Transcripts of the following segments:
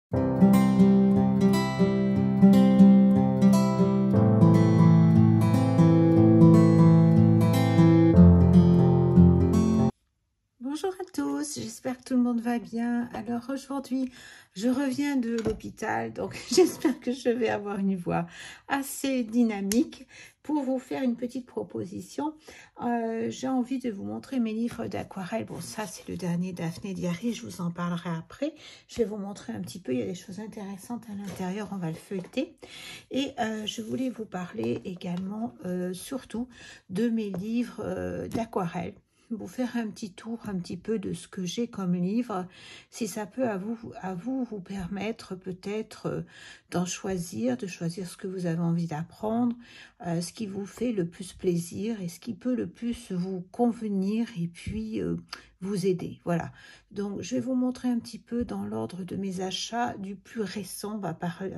Bonjour à tous, j'espère que tout le monde va bien. Alors aujourd'hui, je reviens de l'hôpital, donc j'espère que je vais avoir une voix assez dynamique pour vous faire une petite proposition. J'ai envie de vous montrer mes livres d'aquarelle. Bon, ça c'est le dernier Daphné Diary, je vous en parlerai après. Je vais vous montrer un petit peu, il y a des choses intéressantes à l'intérieur, on va le feuilleter. Et je voulais vous parler également, surtout, de mes livres d'aquarelle. Vous faire un petit tour un petit peu de ce que j'ai comme livre, si ça peut à vous permettre peut-être d'en choisir, de choisir ce que vous avez envie d'apprendre, ce qui vous fait le plus plaisir et ce qui peut le plus vous convenir et puis vous aider. Voilà, donc je vais vous montrer un petit peu dans l'ordre de mes achats du plus récent.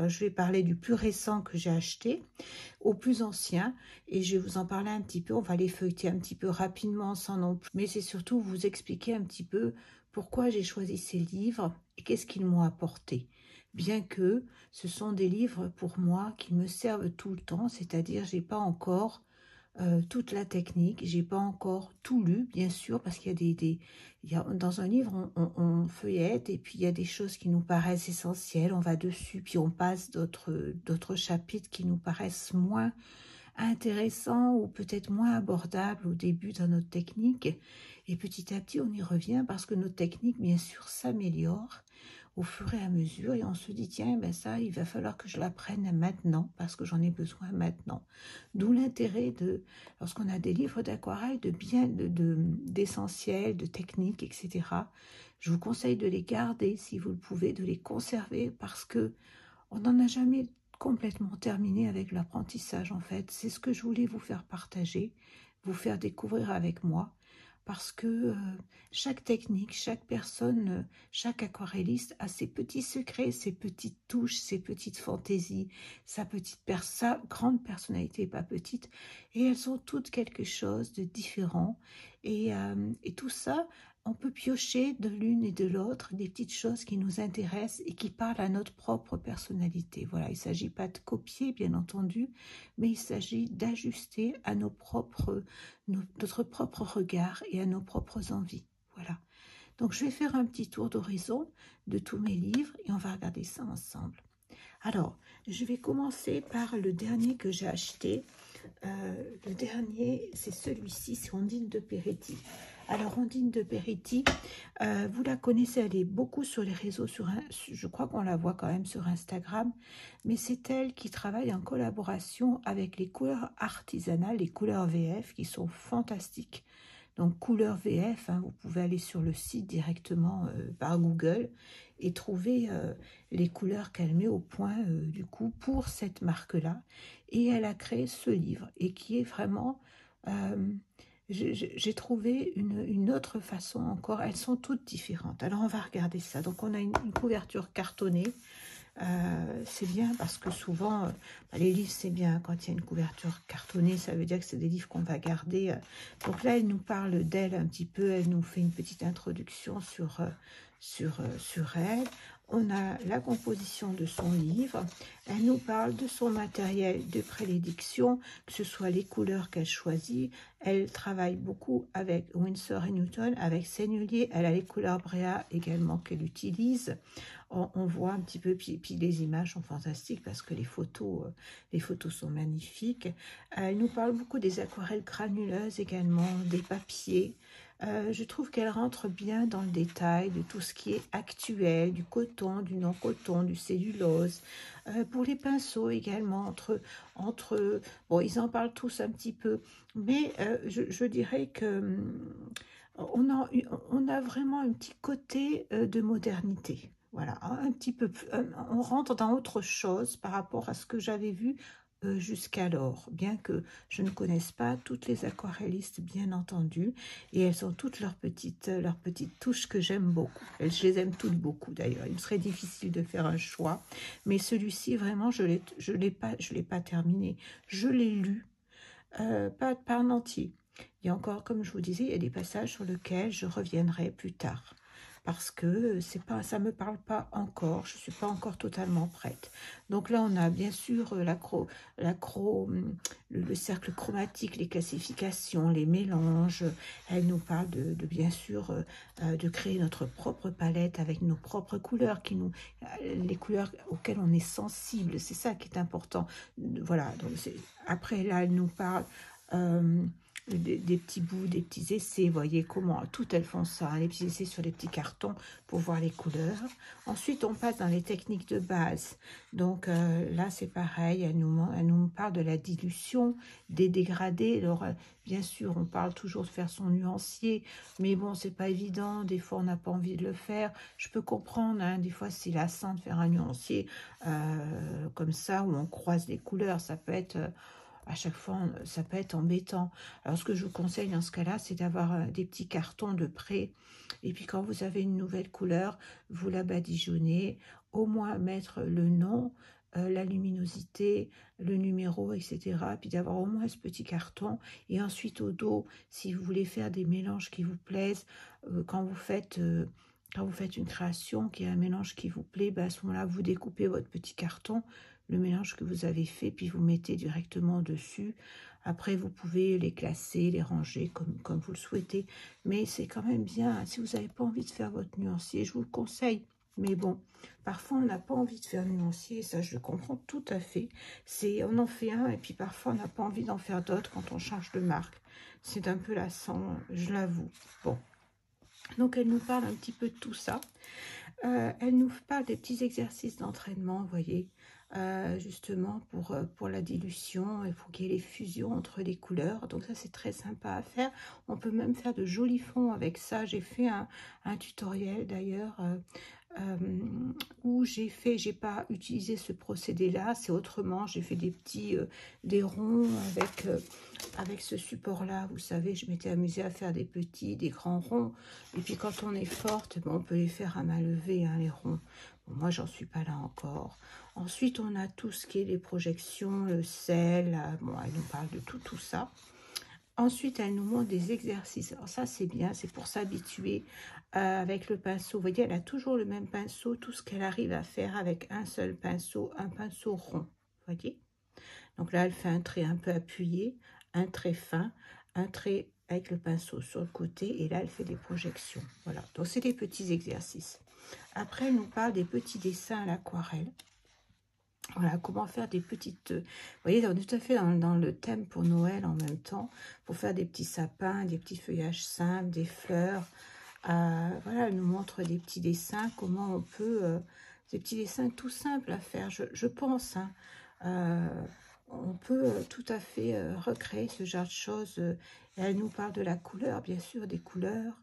Je vais parler du plus récent que j'ai acheté au plus ancien et je vais vous en parler un petit peu. On va les feuilleter un petit peu rapidement sans non plus, mais c'est surtout vous expliquer un petit peu pourquoi j'ai choisi ces livres et qu'est-ce qu'ils m'ont apporté. Bien que ce sont des livres pour moi qui me servent tout le temps, c'est-à-dire j'ai pas encore toute la technique, j'ai pas encore tout lu, bien sûr, parce qu'il y a dans un livre, on feuillette et puis il y a des choses qui nous paraissent essentielles, on va dessus, puis on passe d'autres chapitres qui nous paraissent moins intéressants ou peut-être moins abordables au début dans notre technique. Et petit à petit, on y revient parce que notre technique, bien sûr, s'améliore au fur et à mesure et on se dit tiens ben ça il va falloir que je l'apprenne maintenant parce que j'en ai besoin maintenant, d'où l'intérêt de lorsqu'on a des livres d'aquarelle d'essentiels, de techniques, etc. Je vous conseille de les garder si vous le pouvez, de les conserver parce que on n'en a jamais complètement terminé avec l'apprentissage en fait. C'est ce que je voulais vous faire partager, vous faire découvrir avec moi. Parce que chaque technique, chaque personne, chaque aquarelliste a ses petits secrets, ses petites touches, ses petites fantaisies, sa grande personnalité, pas petite, et elles ont toutes quelque chose de différent. Et tout ça, on peut piocher de l'une et de l'autre des petites choses qui nous intéressent et qui parlent à notre propre personnalité. Voilà, il ne s'agit pas de copier, bien entendu, mais il s'agit d'ajuster à notre propre regard et à nos propres envies. Voilà. Donc, je vais faire un petit tour d'horizon de tous mes livres et on va regarder ça ensemble. Alors, je vais commencer par le dernier que j'ai acheté. Le dernier, c'est celui-ci, c'est Ondine de Peretti. Alors, Ondine de Peretti, vous la connaissez, elle est beaucoup sur les réseaux, je crois qu'on la voit quand même sur Instagram, mais c'est elle qui travaille en collaboration avec les couleurs artisanales, les couleurs VF, qui sont fantastiques. Donc, couleurs VF, hein, vous pouvez aller sur le site directement par Google et trouver les couleurs qu'elle met au point, du coup, pour cette marque-là. Et elle a créé ce livre, et qui est vraiment... j'ai trouvé une autre façon encore. Elles sont toutes différentes. Alors, on va regarder ça. Donc, on a une couverture cartonnée. C'est bien parce que souvent, les livres, c'est bien. Quand il y a une couverture cartonnée, ça veut dire que c'est des livres qu'on va garder. Donc là, elle nous parle d'elle un petit peu. Elle nous fait une petite introduction sur elle. On a la composition de son livre. Elle nous parle de son matériel de prédilection, que ce soit les couleurs qu'elle choisit. Elle travaille beaucoup avec Winsor & Newton, avec Sennelier. Elle a les couleurs Brea également qu'elle utilise. On voit un petit peu, puis les images sont fantastiques parce que les photos sont magnifiques. Elle nous parle beaucoup des aquarelles granuleuses également, des papiers. Je trouve qu'elle rentre bien dans le détail de tout ce qui est actuel, du coton, du non-coton, du cellulose. Pour les pinceaux également, bon, ils en parlent tous un petit peu, mais je dirais que on a vraiment un petit côté de modernité. Voilà, un petit peu plus, on rentre dans autre chose par rapport à ce que j'avais vu jusqu'alors, bien que je ne connaisse pas toutes les aquarellistes, bien entendu, et elles ont toutes leurs petites touches que j'aime beaucoup. Je les aime toutes beaucoup d'ailleurs. Il me serait difficile de faire un choix, mais celui-ci vraiment, je l'ai pas terminé. Je l'ai lu, pas en entier. Il y a encore, comme je vous disais, il y a des passages sur lesquels je reviendrai plus tard. parce que ça me parle pas encore, je suis pas encore totalement prête. Donc là, on a bien sûr le cercle chromatique, les classifications, les mélanges. Elle nous parle bien sûr de créer notre propre palette avec nos propres couleurs, les couleurs auxquelles on est sensible. C'est ça qui est important. Voilà. Donc après là, elle nous parle des petits bouts, des petits essais. Vous voyez comment toutes elles font ça, hein, les petits essais sur les petits cartons pour voir les couleurs. Ensuite, on passe dans les techniques de base. Donc là, c'est pareil, elle nous parle de la dilution, des dégradés. Alors, bien sûr, on parle toujours de faire son nuancier, mais bon, c'est pas évident. Des fois, on n'a pas envie de le faire. Je peux comprendre, hein, des fois, c'est lassant de faire un nuancier comme ça, où on croise les couleurs. Ça peut être... à chaque fois, ça peut être embêtant. Alors, ce que je vous conseille dans ce cas-là, c'est d'avoir des petits cartons de près. Et puis, quand vous avez une nouvelle couleur, vous la badigeonnez. Au moins, mettre le nom, la luminosité, le numéro, etc. Puis d'avoir au moins ce petit carton. Et ensuite, au dos, si vous voulez faire des mélanges qui vous plaisent, quand vous faites une création qui est un mélange qui vous plaît, ben à ce moment-là, vous découpez votre petit carton, le mélange que vous avez fait, puis vous mettez directement dessus. Après, vous pouvez les classer, les ranger comme vous le souhaitez. Mais c'est quand même bien, si vous n'avez pas envie de faire votre nuancier, je vous le conseille. Mais bon, parfois, on n'a pas envie de faire nuancier, ça, je le comprends tout à fait. On en fait un, et puis parfois, on n'a pas envie d'en faire d'autres quand on change de marque. C'est un peu lassant, je l'avoue. Bon. Donc, elle nous parle un petit peu de tout ça. Elle nous parle des petits exercices d'entraînement, vous voyez, justement pour la dilution. Il faut qu'il y ait les fusions entre les couleurs. Donc ça, c'est très sympa à faire. On peut même faire de jolis fonds avec ça. J'ai fait un tutoriel d'ailleurs où j'ai pas utilisé ce procédé-là. C'est autrement. J'ai fait des ronds avec ce support-là. Vous savez, je m'étais amusée à faire des petits, des grands ronds. Et puis quand on est forte, on peut les faire à main levée, hein, les ronds. Bon, moi, j'en suis pas là encore. Ensuite, on a tout ce qui est les projections, le sel. Bon, elle nous parle de tout ça. Ensuite, elle nous montre des exercices. Alors ça, c'est bien, c'est pour s'habituer avec le pinceau. Vous voyez, elle a toujours le même pinceau, tout ce qu'elle arrive à faire avec un seul pinceau, un pinceau rond. Vous voyez? Donc là, elle fait un trait un peu appuyé, un trait fin, un trait avec le pinceau sur le côté, et là, elle fait des projections. Voilà, donc c'est des petits exercices. Après, elle nous parle des petits dessins à l'aquarelle. Voilà, comment faire des petites... Vous voyez, on est tout à fait dans le thème pour Noël en même temps, pour faire des petits sapins, des petits feuillages simples, des fleurs. Voilà, elle nous montre des petits dessins, comment on peut... des petits dessins tout simples à faire, je pense. Hein. On peut tout à fait recréer ce genre de choses. Elle nous parle de la couleur, bien sûr, des couleurs.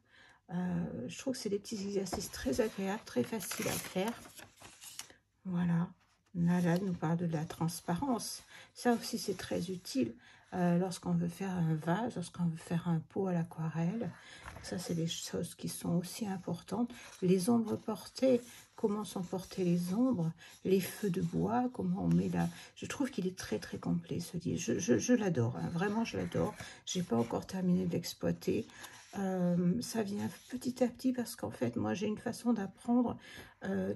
Je trouve que c'est des petits exercices très agréables, très faciles à faire. Voilà. Là, elle nous parle de la transparence. Ça aussi, c'est très utile lorsqu'on veut faire un vase, lorsqu'on veut faire un pot à l'aquarelle. Ça, c'est des choses qui sont aussi importantes. Les ombres portées, comment sont portées les ombres, les feux de bois, comment on met là. Je trouve qu'il est très, très complet, ce livre. Je l'adore, hein. Vraiment, je l'adore. Je n'ai pas encore terminé de l'exploiter. Ça vient petit à petit parce qu'en fait, moi, j'ai une façon d'apprendre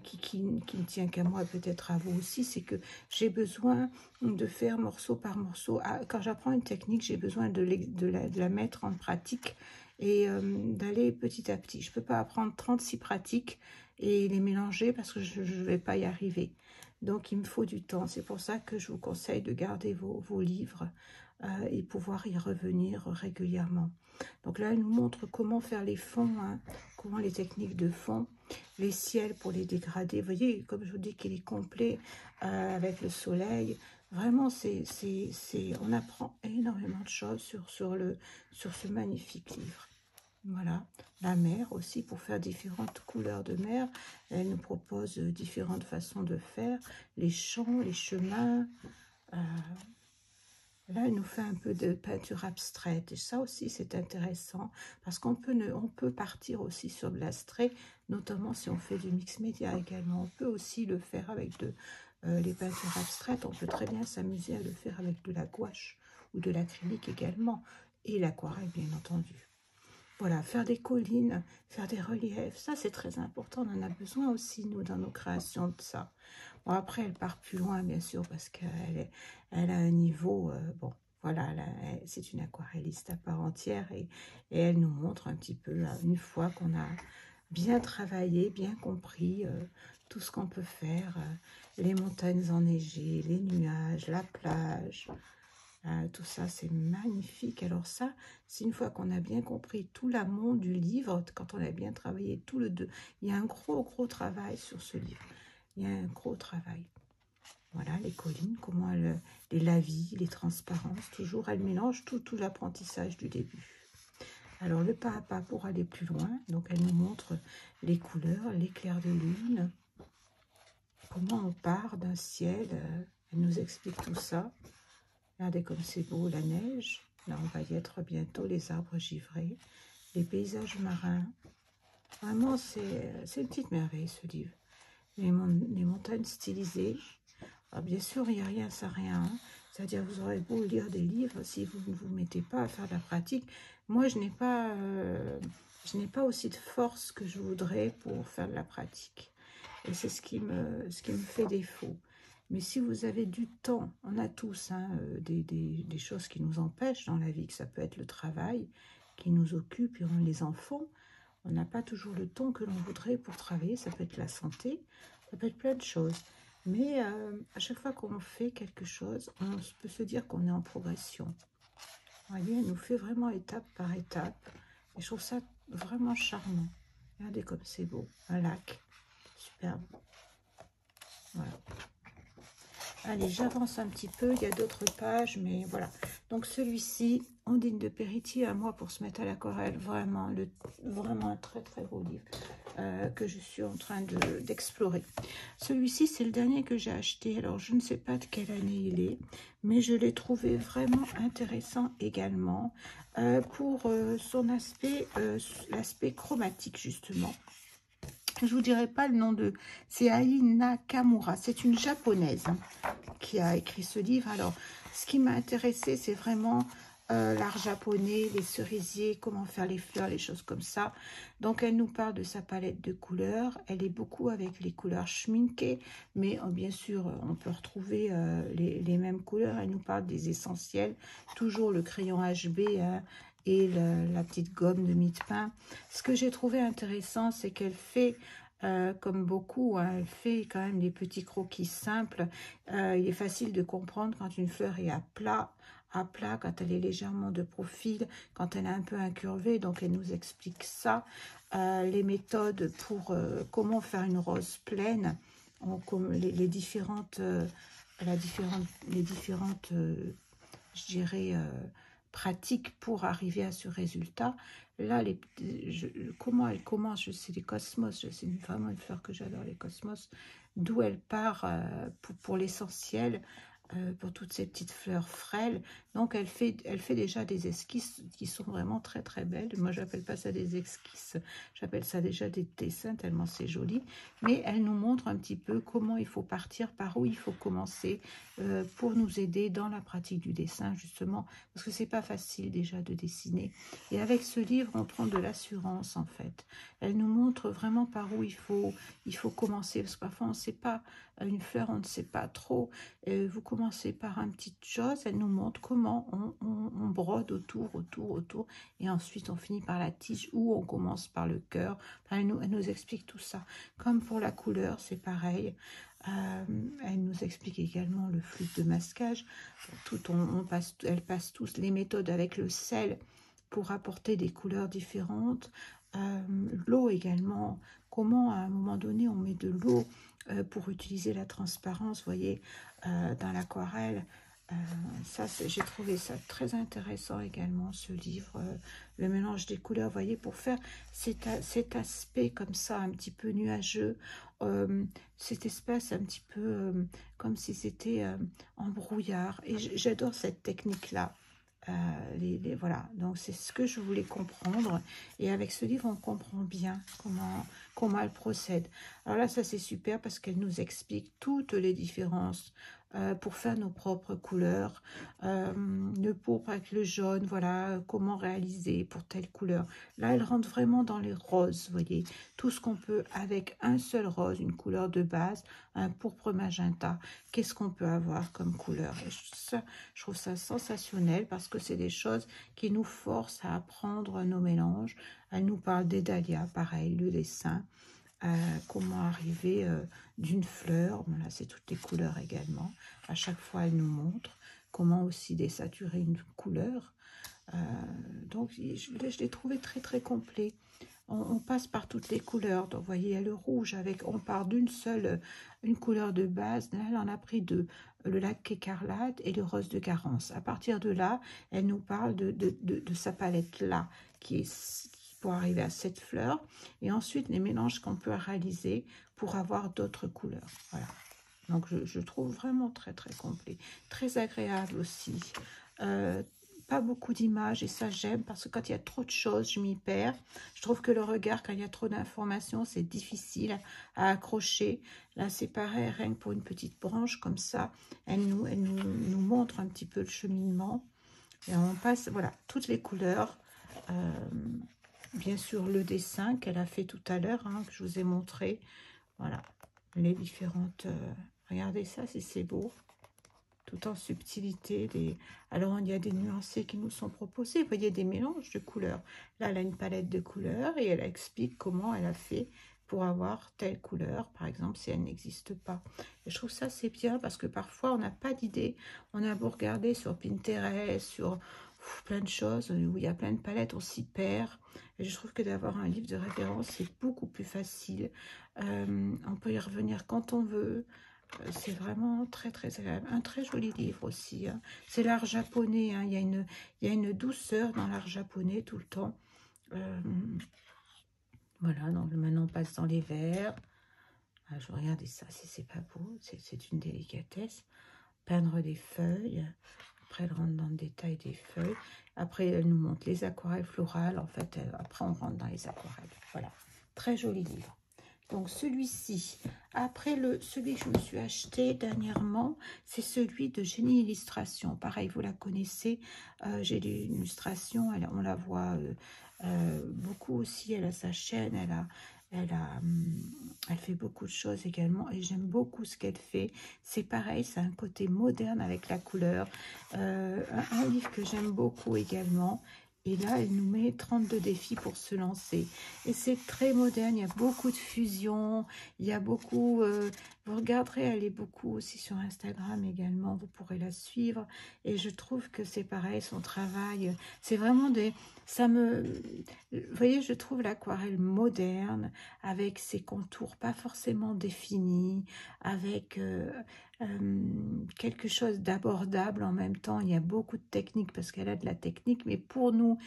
qui ne tient qu'à moi, peut-être à vous aussi, c'est que j'ai besoin de faire morceau par morceau. Quand j'apprends une technique, j'ai besoin de la mettre en pratique et d'aller petit à petit. Je ne peux pas apprendre 36 pratiques et les mélanger parce que je ne vais pas y arriver. Donc, il me faut du temps. C'est pour ça que je vous conseille de garder vos livres et pouvoir y revenir régulièrement. Donc là, elle nous montre comment faire les fonds, hein, comment les techniques de fond, les ciels pour les dégrader. Vous voyez, comme je vous dis qu'il est complet avec le soleil. Vraiment, on apprend énormément de choses sur ce magnifique livre. Voilà, la mer aussi, pour faire différentes couleurs de mer. Elle nous propose différentes façons de faire, les champs, les chemins. Là, elle nous fait un peu de peinture abstraite. Et ça aussi, c'est intéressant. Parce qu'on peut partir aussi sur de l'abstrait, notamment si on fait du mix média également. On peut aussi le faire avec les peintures abstraites. On peut très bien s'amuser à le faire avec de la gouache ou de l'acrylique également. Et l'aquarelle, bien entendu. voilà, faire des collines, faire des reliefs, ça c'est très important, on en a besoin aussi, nous, dans nos créations de ça. Bon, après, elle part plus loin, bien sûr, parce elle a un niveau, bon, voilà, c'est une aquarelliste à part entière, et elle nous montre un petit peu, une fois qu'on a bien travaillé, bien compris tout ce qu'on peut faire, les montagnes enneigées, les nuages, la plage, tout ça, c'est magnifique. Alors ça, c'est une fois qu'on a bien compris tout l'amont du livre, quand on a bien travaillé tout le deux. Il y a un gros travail sur ce livre. Il y a un gros travail. Voilà, les collines, comment les lavis, les transparences, toujours, elle mélange tout l'apprentissage du début. Alors, le pas à pas pour aller plus loin. Donc, elle nous montre les couleurs, l'éclair de lune, comment on part d'un ciel. Elle nous explique tout ça. Regardez comme c'est beau, la neige. Là, on va y être bientôt, les arbres givrés, les paysages marins. Vraiment, c'est une petite merveille, ce livre. Les montagnes stylisées. Alors, bien sûr, il n'y a rien sans rien. Hein. C'est-à-dire, vous aurez beau lire des livres, si vous ne vous mettez pas à faire de la pratique. Moi, je n'ai pas aussi de force que je voudrais pour faire de la pratique. Et c'est ce qui me fait défaut. Mais si vous avez du temps, on a tous hein, des choses qui nous empêchent dans la vie, que ça peut être le travail qui nous occupe, et les enfants. On n'a pas toujours le temps que l'on voudrait pour travailler, ça peut être la santé, ça peut être plein de choses. Mais à chaque fois qu'on fait quelque chose, on peut se dire qu'on est en progression. Vous voyez, elle nous fait vraiment étape par étape. Et je trouve ça vraiment charmant. Regardez comme c'est beau, un lac, superbe. Voilà. Allez, j'avance un petit peu, il y a d'autres pages, mais voilà. Donc celui-ci, Ondine de Péritier, à moi pour se mettre à l'aquarelle, vraiment un très beau livre que je suis en train d'explorer. Celui-ci, c'est le dernier que j'ai acheté, alors je ne sais pas de quelle année il est, mais je l'ai trouvé vraiment intéressant également pour son aspect, l'aspect chromatique justement. Je vous dirai pas le nom de... C'est Ai Nakamura. C'est une japonaise hein, qui a écrit ce livre. Alors, ce qui m'a intéressé, c'est vraiment l'art japonais, les cerisiers, comment faire les fleurs, les choses comme ça. Donc, elle nous parle de sa palette de couleurs. Elle est beaucoup avec les couleurs schminkées, mais bien sûr, on peut retrouver les mêmes couleurs. Elle nous parle des essentiels. Toujours le crayon HB, hein, et la petite gomme de mie de pain. Ce que j'ai trouvé intéressant, c'est qu'elle fait, comme beaucoup, hein, elle fait quand même des petits croquis simples. Il est facile de comprendre quand une fleur est à plat, quand elle est légèrement de profil, quand elle est un peu incurvée. Donc, elle nous explique ça. Les méthodes pour comment faire une rose pleine, comme les différentes, je dirais, pratique pour arriver à ce résultat. Là, comment elle commence, je sais les cosmos, c'est vraiment une fleur que j'adore, les cosmos, d'où elle part pour l'essentiel, pour toutes ces petites fleurs frêles. Donc, elle fait déjà des esquisses qui sont vraiment très belles. Moi, j'appelle pas ça des esquisses, j'appelle ça déjà des dessins, tellement c'est joli. Mais elle nous montre un petit peu comment il faut partir, par où il faut commencer pour nous aider dans la pratique du dessin, justement, parce que c'est pas facile déjà de dessiner. Et avec ce livre, on prend de l'assurance, en fait. Elle nous montre vraiment par où il faut commencer, parce que parfois, on ne sait pas, une fleur, on ne sait pas trop. Vous commencez par une petite chose, elle nous montre comment on brode autour, et ensuite on finit par la tige, ou on commence par le cœur. Enfin, elle nous explique tout ça. Comme pour la couleur, c'est pareil. Elle nous explique également le flux de masquage. Elle passe tous les méthodes avec le sel pour apporter des couleurs différentes. L'eau également, comment à un moment donné on met de l'eau pour utiliser la transparence, vous voyez, dans l'aquarelle. Ça, j'ai trouvé ça très intéressant également, ce livre, le mélange des couleurs, vous voyez, pour faire cet aspect comme ça, un petit peu nuageux, cet espace un petit peu comme si c'était en brouillard. Et j'adore cette technique-là. Voilà, donc c'est ce que je voulais comprendre. Et avec ce livre, on comprend bien comment elle procède. Alors là, ça c'est super parce qu'elle nous explique toutes les différences pour faire nos propres couleurs, le pourpre avec le jaune, voilà, comment réaliser pour telle couleur. Là, elle rentre vraiment dans les roses, vous voyez, tout ce qu'on peut avec un seul rose, une couleur de base, un pourpre magenta, qu'est-ce qu'on peut avoir comme couleur. Et ça, je trouve ça sensationnel parce que c'est des choses qui nous forcent à apprendre nos mélanges. Elle nous parle des dahlias, pareil, le dessin, comment arriver d'une fleur, voilà, c'est toutes les couleurs également. À chaque fois, elle nous montre comment aussi désaturer une couleur. Donc, je l'ai trouvé très, très complet. On passe par toutes les couleurs. Donc, vous voyez, il y a le rouge, avec, on part d'une seule, une couleur de base. Là, elle en a pris deux, le lac écarlate et le rose de Carence. À partir de là, elle nous parle de sa palette-là, pour arriver à cette fleur. Et ensuite, les mélanges qu'on peut réaliser pour avoir d'autres couleurs. Voilà. Donc, je trouve vraiment très, très complet. Très agréable aussi. Pas beaucoup d'images et ça j'aime parce que quand il y a trop de choses, je m'y perds. Je trouve que le regard, quand il y a trop d'informations, c'est difficile à accrocher. Là, c'est pareil, rien que pour une petite branche comme ça, elle nous montre un petit peu le cheminement. Et on passe, voilà, toutes les couleurs. Bien sûr, le dessin qu'elle a fait tout à l'heure, hein, que je vous ai montré. Voilà, les différentes... regardez ça, si c'est beau. Tout en subtilité. Alors, il y a des nuancés qui nous sont proposés. Vous voyez, des mélanges de couleurs. Là, elle a une palette de couleurs et elle explique comment elle a fait pour avoir telle couleur, par exemple, si elle n'existe pas. Et je trouve ça, c'est bien parce que parfois, on n'a pas d'idée. On a beau regarder sur Pinterest, sur plein de choses où il y a plein de palettes, on s'y perd. Et je trouve que d'avoir un livre de référence, c'est beaucoup plus facile. On peut y revenir quand on veut. C'est vraiment très très agréable. Un très joli livre aussi. Hein. C'est l'art japonais. Hein. Il y a une douceur dans l'art japonais tout le temps. Voilà, donc maintenant on passe dans les verts. Ah, je regarde ça, si c'est pas beau, c'est une délicatesse. Peindre des feuilles. Après, elle rentre dans le détail des feuilles. Après, elle nous montre les aquarelles florales. En fait, après, on rentre dans les aquarelles. Voilà, très joli livre. Donc celui-ci, après celui que je me suis acheté dernièrement, c'est celui de Génie Illustration. Pareil, vous la connaissez, j'ai l'illustration, on la voit beaucoup aussi, elle a sa chaîne, elle fait beaucoup de choses également et j'aime beaucoup ce qu'elle fait. C'est pareil, c'est un côté moderne avec la couleur. Un livre que j'aime beaucoup également. Et là, elle nous met 32 défis pour se lancer. Et c'est très moderne, il y a beaucoup de fusion, il y a beaucoup... vous regarderez, elle est beaucoup aussi sur Instagram également, vous pourrez la suivre. Et je trouve que c'est pareil, son travail, c'est vraiment des... Vous voyez, je trouve l'aquarelle moderne, avec ses contours pas forcément définis, avec... quelque chose d'abordable en même temps. Il y a beaucoup de techniques parce qu'elle a de la technique, mais pour nous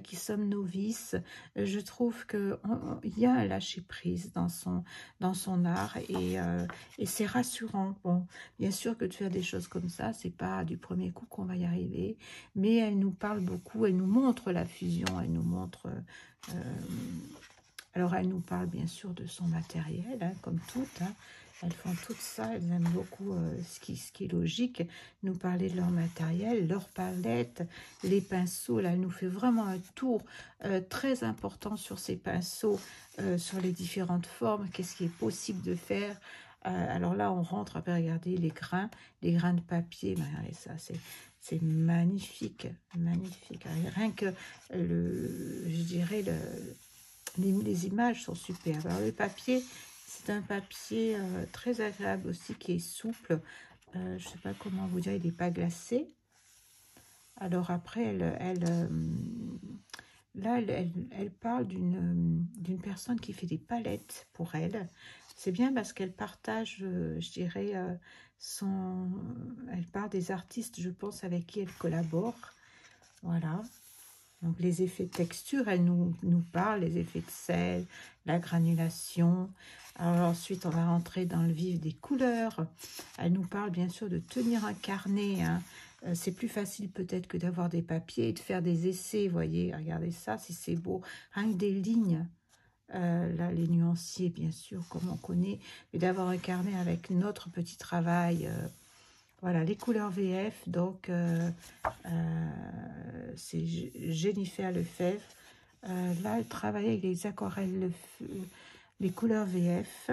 qui sommes novices, je trouve qu'il y a un lâcher-prise dans son art et c'est rassurant. Bon, bien sûr que de faire des choses comme ça, c'est pas du premier coup qu'on va y arriver, mais elle nous parle beaucoup, elle nous montre la fusion, elle nous montre... alors, elle nous parle bien sûr de son matériel, hein, comme toutes, hein. Elles font tout ça, elles aiment beaucoup ce qui est logique, nous parler de leur matériel, leur palette, les pinceaux. Là, elle nous fait vraiment un tour très important sur ces pinceaux, sur les différentes formes, qu'est-ce qui est possible de faire. Alors là, on rentre, après, regardez les grains de papier, ben, regardez ça, c'est magnifique, magnifique. Rien que, je dirais, les images sont superbes. Alors, le papier... C'est un papier très agréable aussi, qui est souple. Je ne sais pas comment vous dire, il n'est pas glacé. Alors après, elle parle d'une personne qui fait des palettes pour elle. C'est bien parce qu'elle partage, je dirais, elle parle des artistes, je pense, avec qui elle collabore. Voilà. Donc, les effets de texture, elle nous parle, les effets de sel, la granulation. Alors, ensuite, on va rentrer dans le vif des couleurs. Elle nous parle, bien sûr, de tenir un carnet. Hein. C'est plus facile peut-être que d'avoir des papiers et de faire des essais. Vous voyez, regardez ça, si c'est beau. Rien que des lignes. là, les nuanciers, bien sûr, comme on connaît, mais d'avoir un carnet avec notre petit travail. Voilà, les couleurs VF, donc c'est Jennifer Lefebvre. Là, elle travaille avec les aquarelles, les couleurs VF.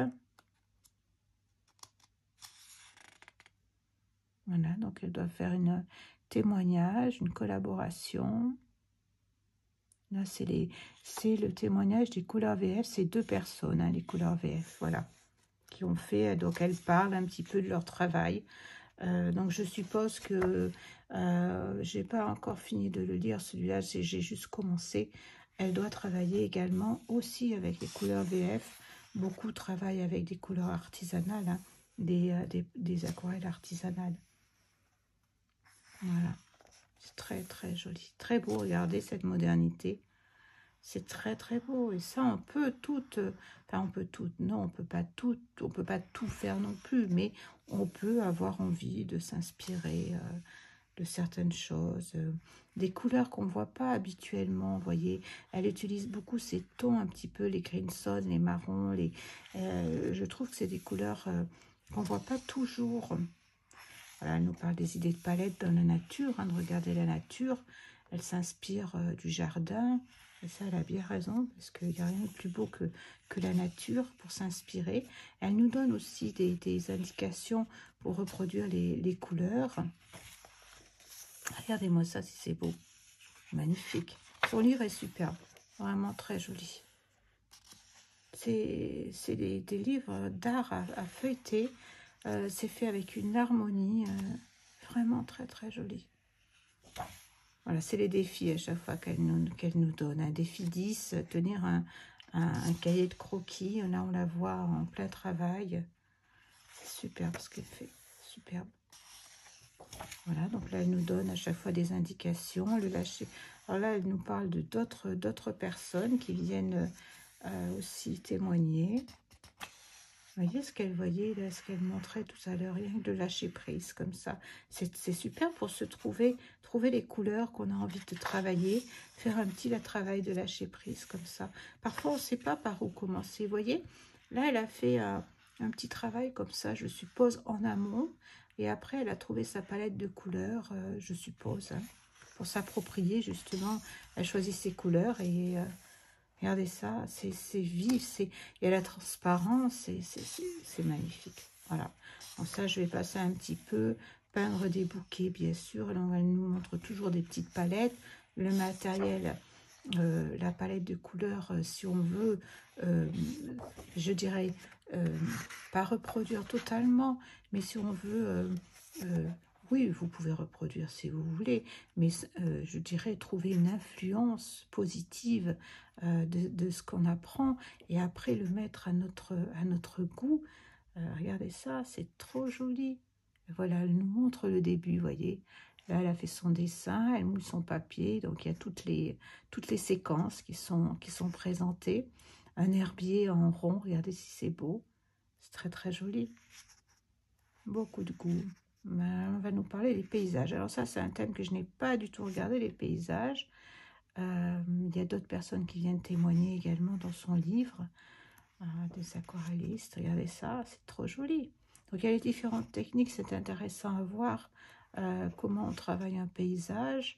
Voilà, donc elle doit faire un témoignage, une collaboration. Là, c'est le témoignage des couleurs VF, c'est 2 personnes, hein, les couleurs VF, voilà, qui ont fait, donc elles parlent un petit peu de leur travail. Donc je suppose que j'ai pas encore fini de le lire, celui-là, j'ai juste commencé. Elle doit travailler également aussi avec les couleurs VF. Beaucoup travaillent avec des couleurs artisanales, hein, des aquarelles artisanales. Voilà, c'est très très joli, très beau. Regardez cette modernité. C'est très très beau et ça on peut enfin on peut non on peut pas tout faire non plus, mais on peut avoir envie de s'inspirer de certaines choses, des couleurs qu'on ne voit pas habituellement. Vous voyez, elle utilise beaucoup ces tons un petit peu, les crimson, les marrons, je trouve que c'est des couleurs qu'on ne voit pas toujours. Voilà, elle nous parle des idées de palette dans la nature, hein, de regarder la nature. Elle s'inspire du jardin. Et ça, elle a bien raison, parce qu'il n'y a rien de plus beau que la nature pour s'inspirer. Elle nous donne aussi des indications pour reproduire les couleurs. Regardez-moi ça, si c'est beau. Magnifique. Son livre est superbe. Vraiment très joli. C'est des livres d'art à feuilleter. C'est fait avec une harmonie vraiment très très jolie. Voilà, c'est les défis à chaque fois qu'elle nous donne. Un défi 10, tenir un cahier de croquis. Là, on la voit en plein travail. C'est superbe ce qu'elle fait. Superbe. Voilà, donc là, elle nous donne à chaque fois des indications. Le lâcher. Alors là, elle nous parle de d'autres personnes qui viennent aussi témoigner. Vous voyez ce qu'elle voyait là, ce qu'elle montrait tout à l'heure, rien que de lâcher prise comme ça. C'est super pour se trouver les couleurs qu'on a envie de travailler, faire un petit travail de lâcher prise comme ça. Parfois, on ne sait pas par où commencer. Vous voyez, là, elle a fait un petit travail comme ça, je suppose, en amont. Et après, elle a trouvé sa palette de couleurs, je suppose, hein, pour s'approprier, justement. Elle choisit ses couleurs et... regardez ça, c'est vif, il y a la transparence, c'est magnifique. Voilà. Donc ça, je vais passer un petit peu, peindre des bouquets, bien sûr. Là, on nous montre toujours des petites palettes. Le matériel, la palette de couleurs, si on veut, je dirais, pas reproduire totalement, mais si on veut... oui, vous pouvez reproduire si vous voulez, mais je dirais trouver une influence positive de ce qu'on apprend et après le mettre à notre goût. Regardez ça, c'est trop joli. Voilà, elle nous montre le début, vous voyez. Là, elle a fait son dessin, elle moule son papier, donc il y a toutes les séquences qui sont présentées. Un herbier en rond, regardez si c'est beau. C'est très très joli. Beaucoup de goût. On va nous parler des paysages. Alors ça, c'est un thème que je n'ai pas du tout regardé, les paysages. Il y a d'autres personnes qui viennent témoigner également dans son livre, des aquarellistes. Regardez ça, c'est trop joli. Donc il y a les différentes techniques, c'est intéressant à voir comment on travaille un paysage.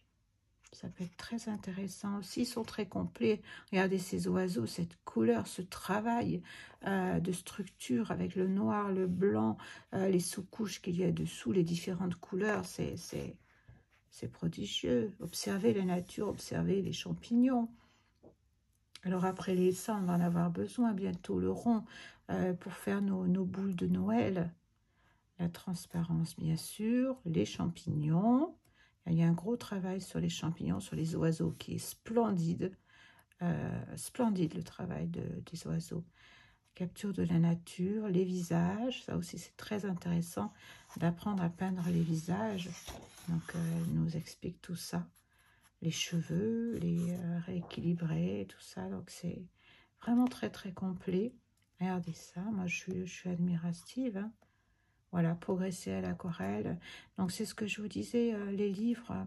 Ça peut être très intéressant aussi, ils sont très complets. Regardez ces oiseaux, cette couleur, ce travail de structure avec le noir, le blanc, les sous-couches qu'il y a dessous, les différentes couleurs, c'est prodigieux. Observez la nature, observez les champignons. Alors après ça, on va en avoir besoin bientôt, le rond, pour faire nos boules de Noël. La transparence, bien sûr, les champignons. Il y a un gros travail sur les champignons, sur les oiseaux qui est splendide. Splendide le travail des oiseaux. Capture de la nature, les visages. Ça aussi, c'est très intéressant d'apprendre à peindre les visages. Donc, elle nous explique tout ça. Les cheveux, les rééquilibrer, tout ça. Donc, c'est vraiment très, très complet. Regardez ça. Moi, je suis admirative, hein. Voilà, progresser à l'aquarelle. Donc, c'est ce que je vous disais, les livres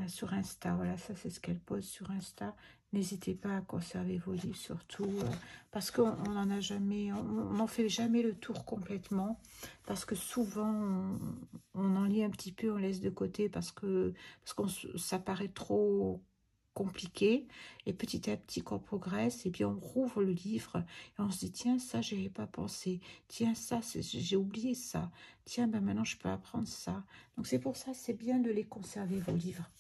sur Insta. Voilà, ça, c'est ce qu'elle pose sur Insta. N'hésitez pas à conserver vos livres, surtout, parce qu'on n'en a jamais, on n'en fait jamais le tour complètement, parce que souvent, on en lit un petit peu, on laisse de côté, parce que ça paraît trop compliqué, et petit à petit, qu'on progresse, et puis on rouvre le livre, et on se dit, tiens, ça, j'y avais pas pensé, tiens, ça, j'ai oublié ça, tiens, ben maintenant, je peux apprendre ça. Donc, c'est pour ça, c'est bien de les conserver, vos livres.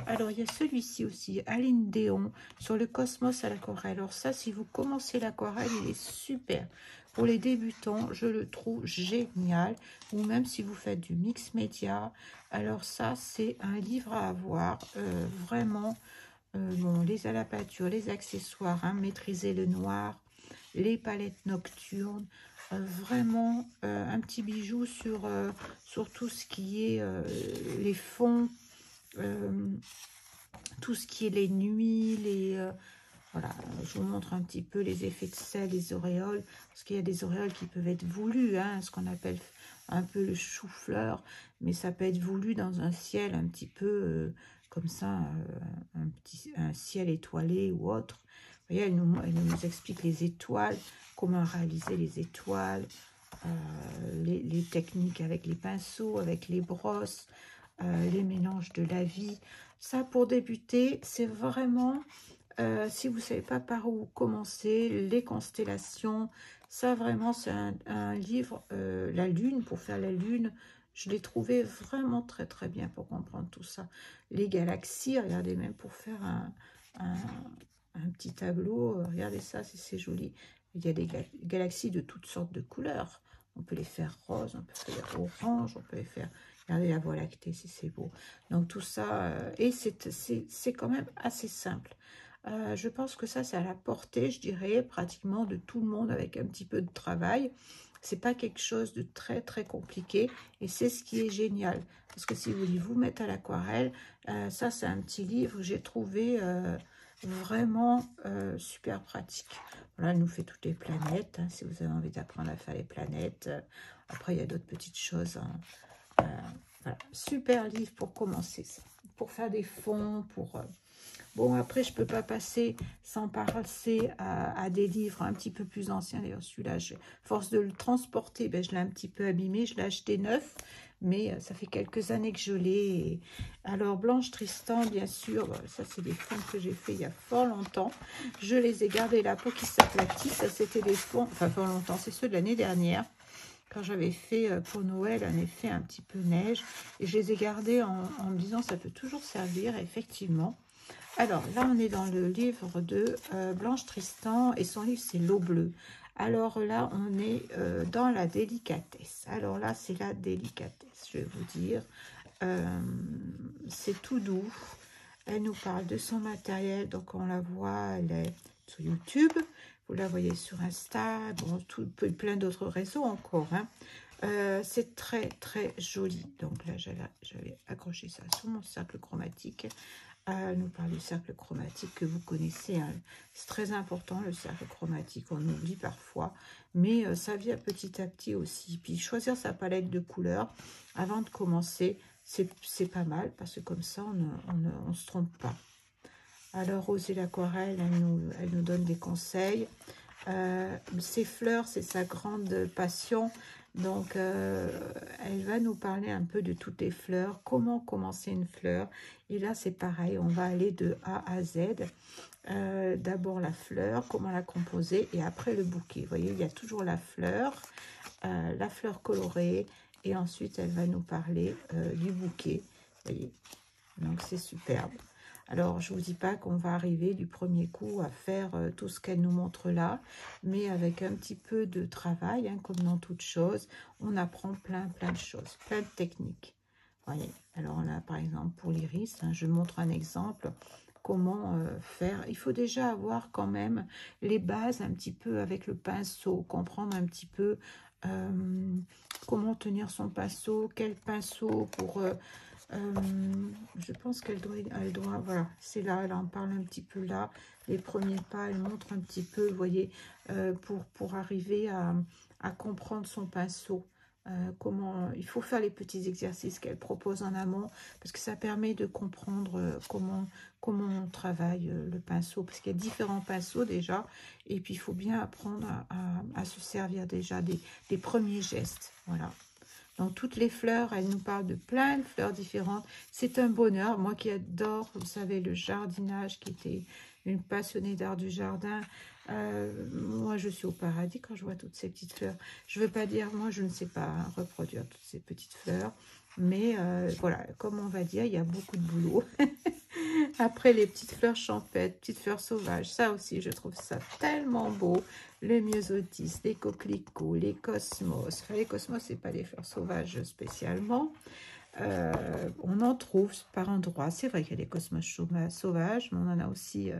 Alors, il y a celui-ci aussi, Aline Déon, sur le cosmos à l'aquarelle. Alors ça, si vous commencez l'aquarelle, il est super. Pour les débutants, je le trouve génial. Ou même si vous faites du mix média. Alors ça, c'est un livre à avoir. Vraiment, bon, les à la peinture, les accessoires, hein, maîtriser le noir, les palettes nocturnes. Vraiment, un petit bijou sur tout ce qui est les fonds. Tout ce qui est les nuits, voilà, je vous montre un petit peu les effets de sel, les auréoles, parce qu'il y a des auréoles qui peuvent être voulues, hein, ce qu'on appelle un peu le chou-fleur, mais ça peut être voulu dans un ciel un petit peu comme ça, un ciel étoilé ou autre. Vous voyez, elle nous explique les étoiles, comment réaliser les étoiles, les techniques avec les pinceaux, avec les brosses, les mélanges de la vie. Ça, pour débuter, c'est vraiment, si vous ne savez pas par où commencer, les constellations, ça vraiment, c'est un livre, la lune, pour faire la lune, je l'ai trouvé vraiment très très bien pour comprendre tout ça. Les galaxies, regardez, même pour faire un petit tableau, regardez ça, c'est joli. Il y a des galaxies de toutes sortes de couleurs. On peut les faire roses, on peut les faire orange, on peut les faire... Regardez la Voie lactée, si c'est beau. Donc tout ça, et c'est quand même assez simple. Je pense que ça, c'est à la portée, je dirais, pratiquement de tout le monde avec un petit peu de travail. C'est pas quelque chose de très très compliqué, et c'est ce qui est génial. Parce que si vous voulez vous mettre à l'aquarelle, ça c'est un petit livre que j'ai trouvé vraiment super pratique. Voilà, elle nous fait toutes les planètes, hein, si vous avez envie d'apprendre à faire les planètes. Après, il y a d'autres petites choses, hein. Voilà, super livre pour commencer, ça. Pour faire des fonds, pour... Bon, après, je ne peux pas passer sans passer à des livres un petit peu plus anciens. D'ailleurs, celui-là, force de le transporter, ben, je l'ai un petit peu abîmé. Je l'ai acheté neuf, mais ça fait quelques années que je l'ai. Alors, Blanche Tristan, bien sûr, ça, c'est des fonds que j'ai fait il y a fort longtemps. Je les ai gardés là pour qu'ils s'aplatissent. Ça, c'était des fonds, enfin, fort longtemps, c'est ceux de l'année dernière, quand j'avais fait pour Noël un effet un petit peu neige. Et je les ai gardés en me disant, ça peut toujours servir, effectivement. Alors, là, on est dans le livre de Blanche Tristan, et son livre, c'est L'eau bleue. Alors là, on est dans la délicatesse. Alors là, c'est la délicatesse, je vais vous dire. C'est tout doux. Elle nous parle de son matériel, donc on la voit, elle est sur YouTube. Vous la voyez sur Insta, bon, plein d'autres réseaux encore, hein. C'est très très joli. Donc là, j'avais accroché ça sur mon cercle chromatique. Elle nous parle du cercle chromatique que vous connaissez, hein. C'est très important, le cercle chromatique, on oublie parfois, mais ça vient petit à petit aussi. Puis choisir sa palette de couleurs avant de commencer, c'est pas mal, parce que comme ça, on ne se trompe pas. Alors, Oser l'aquarelle, elle nous donne des conseils. Ses fleurs, c'est sa grande passion. Donc, elle va nous parler un peu de toutes les fleurs, comment commencer une fleur. Et là, c'est pareil, on va aller de A à Z. D'abord la fleur, comment la composer, et après le bouquet. Vous voyez, il y a toujours la fleur colorée, et ensuite, elle va nous parler du bouquet. Vous voyez, donc c'est superbe. Alors, je ne vous dis pas qu'on va arriver du premier coup à faire tout ce qu'elle nous montre là, mais avec un petit peu de travail, hein, comme dans toute chose, on apprend plein de choses, plein de techniques. Voyez. Alors là, par exemple, pour l'iris, hein, je montre un exemple, comment faire. Il faut déjà avoir quand même les bases un petit peu avec le pinceau, comprendre un petit peu comment tenir son pinceau, quel pinceau pour... je pense qu'elle doit, voilà, c'est là, elle en parle un petit peu là, les premiers pas, elle montre un petit peu, vous voyez, pour arriver à comprendre son pinceau. comment il faut faire les petits exercices qu'elle propose en amont, parce que ça permet de comprendre comment on travaille le pinceau, parce qu'il y a différents pinceaux déjà, et puis il faut bien apprendre à se servir déjà des premiers gestes, voilà. Donc toutes les fleurs, elle nous parle de plein de fleurs différentes. C'est un bonheur. Moi qui adore, vous savez, le jardinage, qui était une passionnée d'art du jardin. Moi, je suis au paradis quand je vois toutes ces petites fleurs. Je ne veux pas dire, moi, je ne sais pas reproduire toutes ces petites fleurs. Mais voilà, comme on va dire, il y a beaucoup de boulot. Après, les petites fleurs champêtres, petites fleurs sauvages, ça aussi, je trouve ça tellement beau. Le myosotis, les coquelicots, les cosmos. Enfin, les cosmos, c'est pas des fleurs sauvages spécialement. On en trouve par endroits. C'est vrai qu'il y a des cosmos sauvages, mais on en a aussi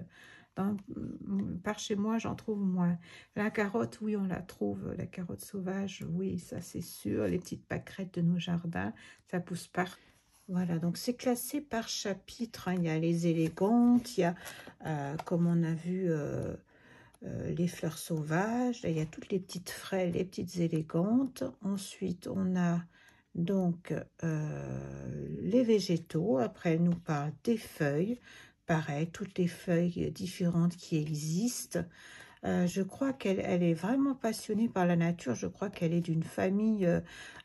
par chez moi, j'en trouve moins. La carotte, oui, on la trouve. La carotte sauvage, oui, ça c'est sûr. Les petites pâquerettes de nos jardins, ça pousse partout. Voilà, donc c'est classé par chapitre, hein. Il y a les élégantes, il y a, comme on a vu, les fleurs sauvages. Là, il y a toutes les petites frêles, les petites élégantes. Ensuite, on a donc les végétaux. Après, elle nous parle des feuilles. Pareil, toutes les feuilles différentes qui existent. Je crois qu'elle est vraiment passionnée par la nature. Je crois qu'elle est d'une famille,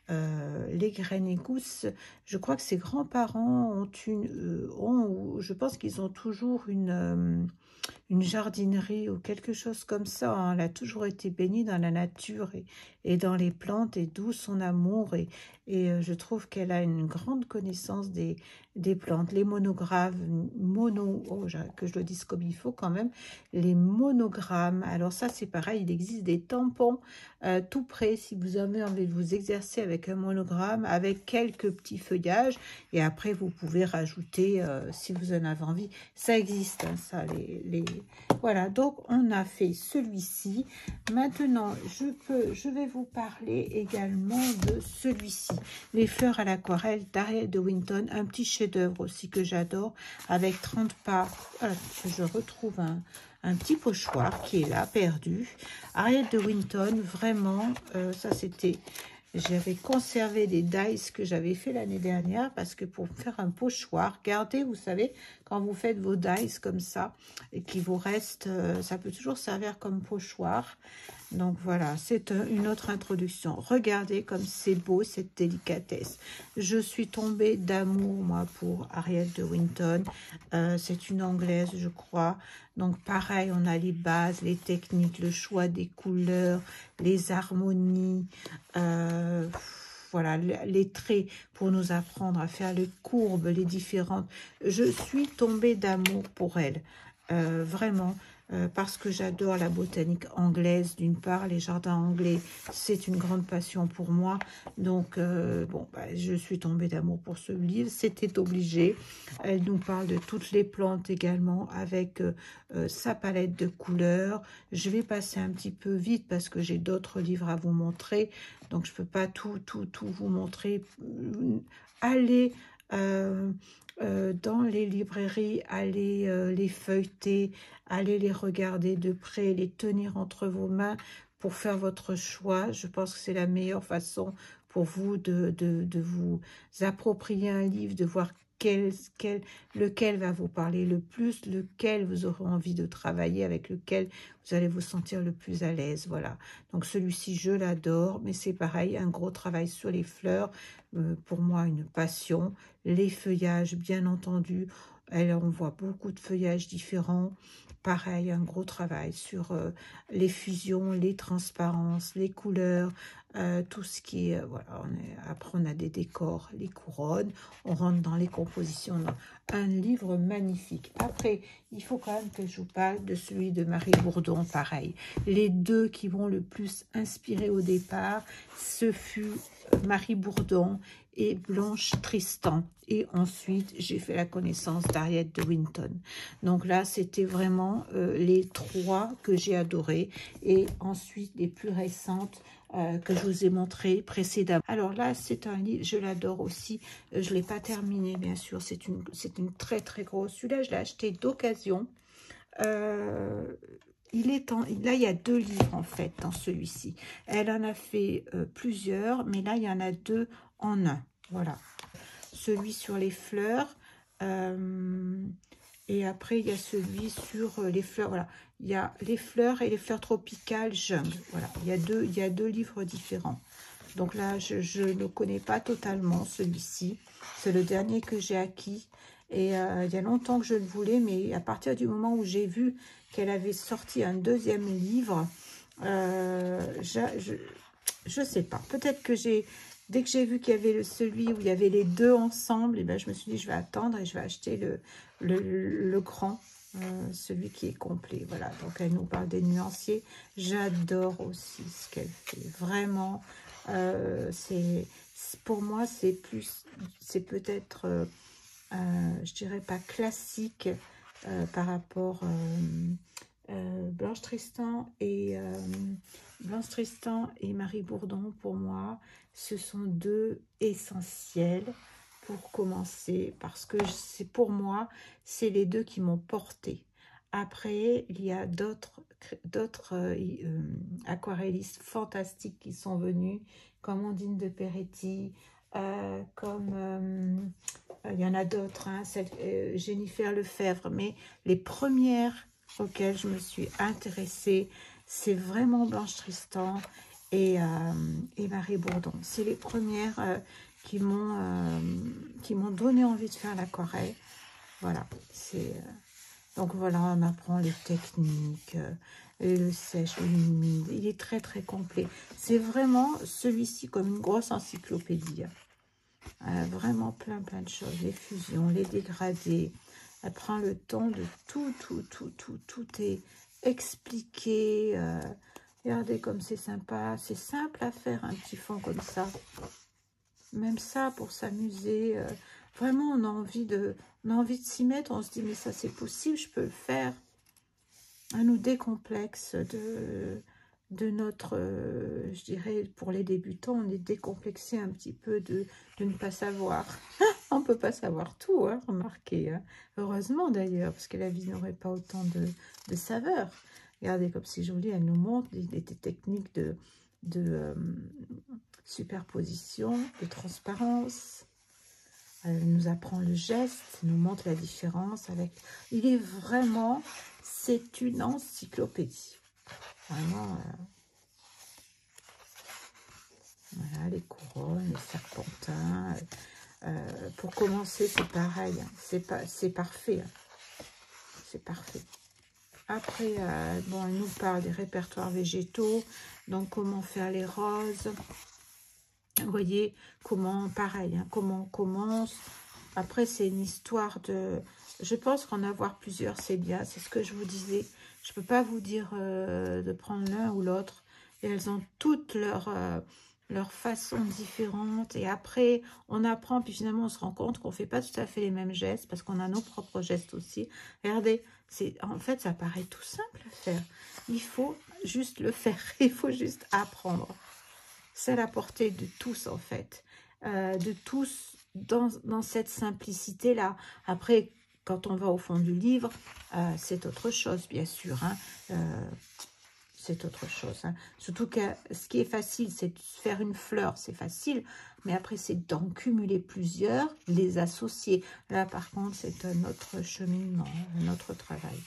les graines et gousses. Je crois que ses grands-parents je pense qu'ils ont toujours une jardinerie ou quelque chose comme ça, hein. Elle a toujours été baignée dans la nature et dans les plantes, et d'où son amour. Je trouve qu'elle a une grande connaissance des plantes. Les monogrammes, que je le dise comme il faut quand même, les monogrammes. Alors ça, c'est pareil, il existe des tampons tout près, si vous avez envie de vous exercer avec un monogramme, avec quelques petits feuillages. Et après, vous pouvez rajouter, si vous en avez envie. Ça existe, hein, ça, voilà, donc on a fait celui-ci. Maintenant, je vais vous parler également de celui-ci. Les fleurs à l'aquarelle d'Ariel de Winton. Un petit chef-d'œuvre aussi que j'adore, avec 30 pas. Voilà, je retrouve un petit pochoir qui est là, perdu. Ariel de Winton, vraiment, ça c'était... J'avais conservé des dies que j'avais fait l'année dernière, parce que pour faire un pochoir, gardez, vous savez, quand vous faites vos dies comme ça, et qu'il vous reste, ça peut toujours servir comme pochoir. Donc voilà, c'est une autre introduction. Regardez comme c'est beau, cette délicatesse. Je suis tombée d'amour, moi, pour Ariel de Winton. C'est une anglaise, je crois. Donc pareil, on a les bases, les techniques, le choix des couleurs, les harmonies, voilà, les traits pour nous apprendre à faire les courbes, les différentes. Je suis tombée d'amour pour elle, vraiment. Parce que j'adore la botanique anglaise, d'une part, les jardins anglais, c'est une grande passion pour moi. Donc, bon, je suis tombée d'amour pour ce livre, c'était obligé. Elle nous parle de toutes les plantes également, avec sa palette de couleurs. Je vais passer un petit peu vite, parce que j'ai d'autres livres à vous montrer, donc je ne peux pas tout vous montrer. Allez... dans les librairies, allez les feuilleter, allez les regarder de près, les tenir entre vos mains pour faire votre choix. Je pense que c'est la meilleure façon pour vous de vous approprier un livre, de voir lequel va vous parler le plus, lequel vous aurez envie de travailler, avec lequel vous allez vous sentir le plus à l'aise. Voilà, donc celui-ci, je l'adore, mais c'est pareil, un gros travail sur les fleurs, pour moi une passion. Les feuillages, bien entendu, on voit beaucoup de feuillages différents. Pareil, un gros travail sur les fusions, les transparences, les couleurs, tout ce qui est... voilà, après, on a des décors, les couronnes, on rentre dans les compositions. Un livre magnifique. Après, il faut quand même que je vous parle de celui de Marie Bourdon, pareil. Les deux qui m'ont le plus inspiré au départ, ce fut Marie Bourdon et Blanche Tristan. Et ensuite, j'ai fait la connaissance d'Ariel de Winton. Donc là, c'était vraiment les trois que j'ai adorés. Et ensuite, les plus récentes que je vous ai montrées précédemment. Alors là, c'est un livre, je l'adore aussi. Je ne l'ai pas terminé, bien sûr. C'est une très, très grosse. Celui-là, je l'ai acheté d'occasion. là, il y a 2 livres en fait dans celui-ci. Elle en a fait plusieurs, mais là, il y en a 2 en un. Voilà. Celui sur les fleurs. Et après, il y a celui sur les fleurs. Voilà. Il y a les fleurs et les fleurs tropicales jungle. Voilà. Il y a deux livres différents. Donc là, je ne connais pas totalement celui-ci. C'est le dernier que j'ai acquis. Et il y a longtemps que je le voulais, mais à partir du moment où j'ai vu qu'elle avait sorti un deuxième livre, je sais pas. Peut-être que dès que j'ai vu qu'il y avait celui où il y avait les deux ensemble, et ben je me suis dit, je vais attendre et je vais acheter le grand, celui qui est complet. Voilà, donc elle nous parle des nuanciers. J'adore aussi ce qu'elle fait. Vraiment, pour moi, c'est peut-être, je dirais pas classique par rapport Blanche Tristan et Marie Bourdon. Pour moi, ce sont 2 essentiels pour commencer, parce que pour moi, c'est les 2 qui m'ont porté. Après, il y a d'autres aquarellistes fantastiques qui sont venus, comme Ondine de Peretti, comme il y en a d'autres, hein, Jennifer Lefebvre, mais les premières auxquelles je me suis intéressée, c'est vraiment Blanche Tristan et Marie Bourdon. C'est les premières qui m'ont donné envie de faire l'aquarelle. Voilà, donc voilà, on apprend les techniques, le sèche, le humide. Il est très très complet. C'est vraiment celui-ci comme une grosse encyclopédie. Vraiment plein de choses, les fusions, les dégradés. Elle prend le temps de tout est expliqué. Regardez comme c'est sympa, c'est simple à faire un petit fond comme ça. Même ça pour s'amuser. Vraiment, on a envie de s'y mettre. On se dit mais ça c'est possible, je peux le faire. Elle nous décomplexe de notre, je dirais, pour les débutants, on est décomplexé un petit peu de ne pas savoir. On ne peut pas savoir tout, hein, remarquez. Hein. Heureusement d'ailleurs, parce que la vie n'aurait pas autant de saveur. Regardez comme c'est joli, elle nous montre des techniques de superposition, de transparence. Elle nous apprend le geste, nous montre la différence avec... Il est vraiment... C'est une encyclopédie. Vraiment, voilà, les couronnes, les serpentins. Pour commencer, c'est pareil. Hein. C'est parfait. Hein. C'est parfait. Après, bon, elle nous parle des répertoires végétaux. Donc, comment faire les roses. Vous voyez, comment, pareil, hein, comment on commence. Après, c'est une histoire de... Je pense qu'en avoir plusieurs, c'est bien. C'est ce que je vous disais. Je ne peux pas vous dire de prendre l'un ou l'autre. Et elles ont toutes leurs façons différentes. Et après, on apprend. Puis finalement, on se rend compte qu'on ne fait pas tout à fait les mêmes gestes. Parce qu'on a nos propres gestes aussi. Regardez, en fait, ça paraît tout simple à faire. Il faut juste le faire. Il faut juste apprendre. C'est à la portée de tous, en fait. De tous dans cette simplicité-là. Après, quand on va au fond du livre, c'est autre chose, bien sûr. Hein. C'est autre chose. Hein. Surtout que ce qui est facile, c'est de faire une fleur, c'est facile. Mais après, c'est d'en cumuler plusieurs, les associer. Là, par contre, c'est un autre cheminement, un autre travail.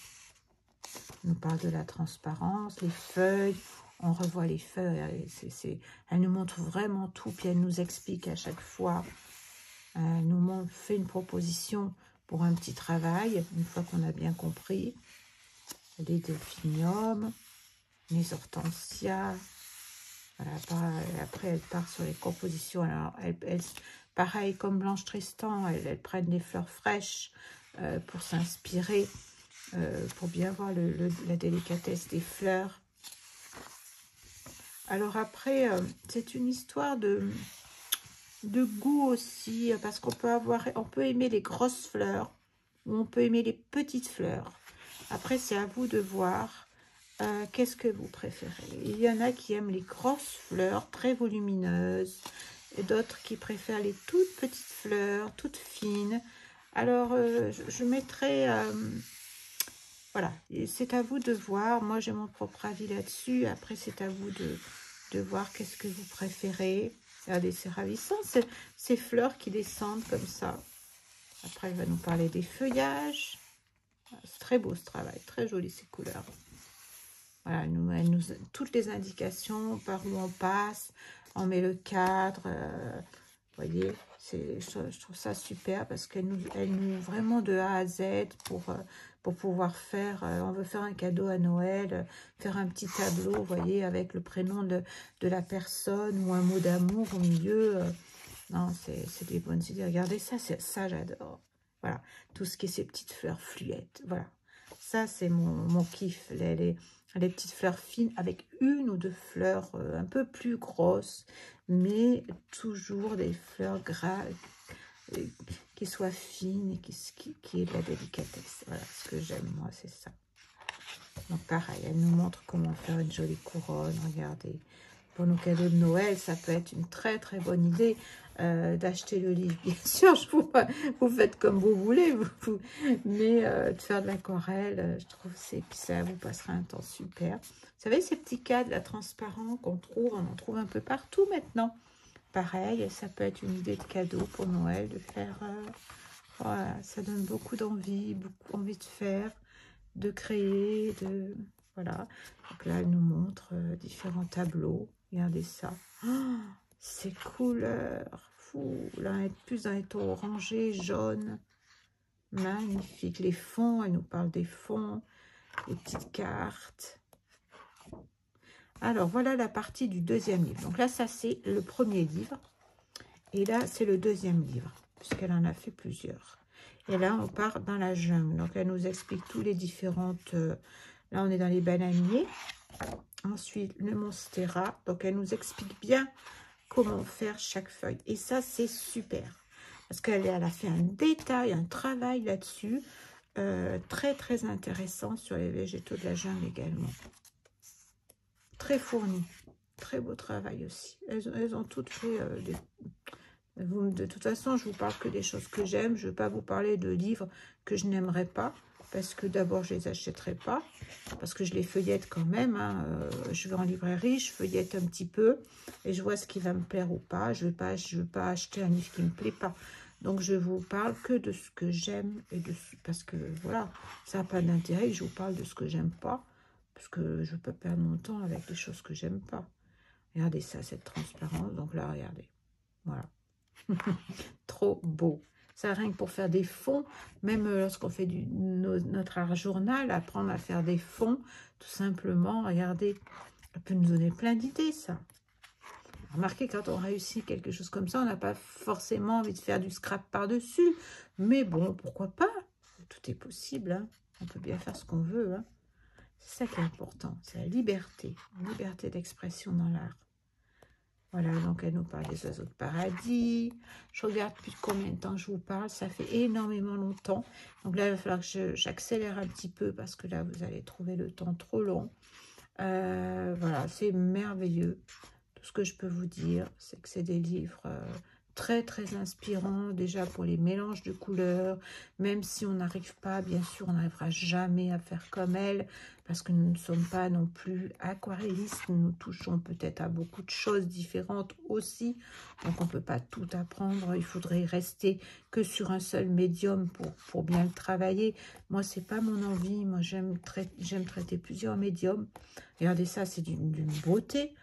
On nous parle de la transparence, les feuilles. On revoit les feuilles. Elle nous montre vraiment tout. Puis elle nous explique à chaque fois. Elle nous fait une proposition pour un petit travail. Une fois qu'on a bien compris. Les delphiniums. Les hortensias. Voilà, après, elle part sur les compositions. Alors, pareil, comme Blanche Tristan, elles prennent des fleurs fraîches pour s'inspirer, pour bien voir la délicatesse des fleurs. Alors après, c'est une histoire de goût aussi, parce qu'on peut aimer les grosses fleurs, ou on peut aimer les petites fleurs. Après, c'est à vous de voir qu'est-ce que vous préférez. Il y en a qui aiment les grosses fleurs, très volumineuses, et d'autres qui préfèrent les toutes petites fleurs, toutes fines. Alors, je mettrai... Voilà, c'est à vous de voir. Moi, j'ai mon propre avis là-dessus. Après, c'est à vous de voir qu'est-ce que vous préférez. Regardez, c'est ravissant, ces fleurs qui descendent comme ça. Après, elle va nous parler des feuillages. C'est très beau ce travail, très joli ces couleurs. Voilà, elle nous toutes les indications par où on passe, on met le cadre. Vous voyez, je trouve ça super parce qu'elle nous vraiment de A à Z pour pouvoir faire, on veut faire un cadeau à Noël, faire un petit tableau, vous voyez, avec le prénom de la personne ou un mot d'amour au milieu. Non, c'est des bonnes idées. Regardez ça, ça j'adore. Voilà, tout ce qui est ces petites fleurs fluettes. Voilà, ça c'est mon kiff. Les petites fleurs fines avec une ou deux fleurs un peu plus grosses, mais toujours des fleurs qui soient fines et qui aient de la délicatesse. Voilà, ce que j'aime moi, c'est ça. Donc pareil, elle nous montre comment faire une jolie couronne. Regardez, pour nos cadeaux de Noël, ça peut être une très très bonne idée d'acheter le livre. Bien sûr, vous faites comme vous voulez, mais de faire de l'aquarelle, je trouve que ça vous passera un temps super. Vous savez, ces petits cadres là, transparents qu'on trouve, on en trouve un peu partout maintenant. Pareil, ça peut être une idée de cadeau pour Noël, de faire... voilà, ça donne beaucoup d'envie de faire, de créer, voilà. Donc là, elle nous montre différents tableaux. Regardez ça. Oh, ces couleurs. Fou. Là, elle est plus dans les tons orangés, jaunes. Magnifique. Les fonds, elle nous parle des fonds. Les petites cartes. Alors, voilà la partie du deuxième livre. Donc là, ça, c'est le premier livre. Et là, c'est le deuxième livre, puisqu'elle en a fait plusieurs. Et là, on part dans la jungle. Donc, elle nous explique tous les différentes... là, on est dans les bananiers. Ensuite, le monstera. Donc, elle nous explique bien comment faire chaque feuille. Et ça, c'est super. Parce qu'elle a fait un détail, un travail là-dessus. Très, très intéressant sur les végétaux de la jungle également. Très fourni. Très beau travail aussi. Elles ont toutes fait des... De toute façon, je vous parle que des choses que j'aime. Je ne vais pas vous parler de livres que je n'aimerais pas. Parce que d'abord, je ne les achèterai pas. Parce que je les feuillette quand même. Hein. Je vais en librairie, je feuillette un petit peu. Et je vois ce qui va me plaire ou pas. Je ne veux pas acheter un livre qui ne me plaît pas. Donc, je vous parle que de ce que j'aime. Parce que, voilà, ça n'a pas d'intérêt que je vous parle de ce que j'aime pas. Parce que je ne peux pas perdre mon temps avec des choses que j'aime pas. Regardez ça, cette transparence. Donc là, regardez. Voilà. Trop beau. Ça, rien que pour faire des fonds, même lorsqu'on fait notre art journal, apprendre à faire des fonds, tout simplement, regardez, ça peut nous donner plein d'idées, ça. Remarquez, quand on réussit quelque chose comme ça, on n'a pas forcément envie de faire du scrap par-dessus, mais bon, pourquoi pas? Tout est possible, hein. On peut bien faire ce qu'on veut, hein. C'est ça qui est important, c'est la liberté d'expression dans l'art. Voilà, donc elle nous parle des oiseaux de paradis. Je regarde plus de combien de temps je vous parle. Ça fait énormément longtemps. Donc là, il va falloir que j'accélère un petit peu parce que là, vous allez trouver le temps trop long. Voilà, c'est merveilleux. Tout ce que je peux vous dire, c'est que c'est des livres très, très inspirants. Déjà pour les mélanges de couleurs. Même si on n'arrive pas, bien sûr, on n'arrivera jamais à faire comme elle. Parce que nous ne sommes pas non plus aquarellistes, nous touchons peut-être à beaucoup de choses différentes aussi, donc on ne peut pas tout apprendre, il faudrait rester que sur un seul médium pour bien le travailler. Moi, c'est pas mon envie, moi j'aime traiter plusieurs médiums. Regardez ça, c'est d'une beauté,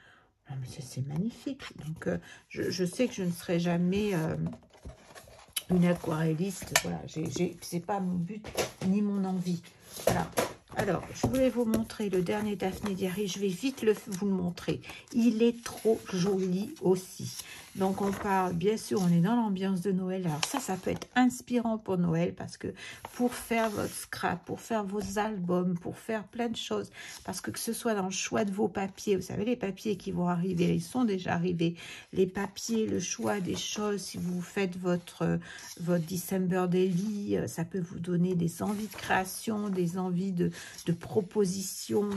ah, mais c'est magnifique. Donc je sais que je ne serai jamais... une aquarelliste, voilà, c'est pas mon but ni mon envie. Voilà. Alors, je voulais vous montrer le dernier Daphné Diary. Je vais vite vous le montrer. Il est trop joli aussi. Donc, on parle, bien sûr, on est dans l'ambiance de Noël. Alors ça peut être inspirant pour Noël parce que pour faire votre scrap, pour faire vos albums, pour faire plein de choses, parce que ce soit dans le choix de vos papiers, vous savez, les papiers qui vont arriver, ils sont déjà arrivés. Les papiers, le choix des choses, si vous faites votre December Daily, ça peut vous donner des envies de création, des envies de propositions.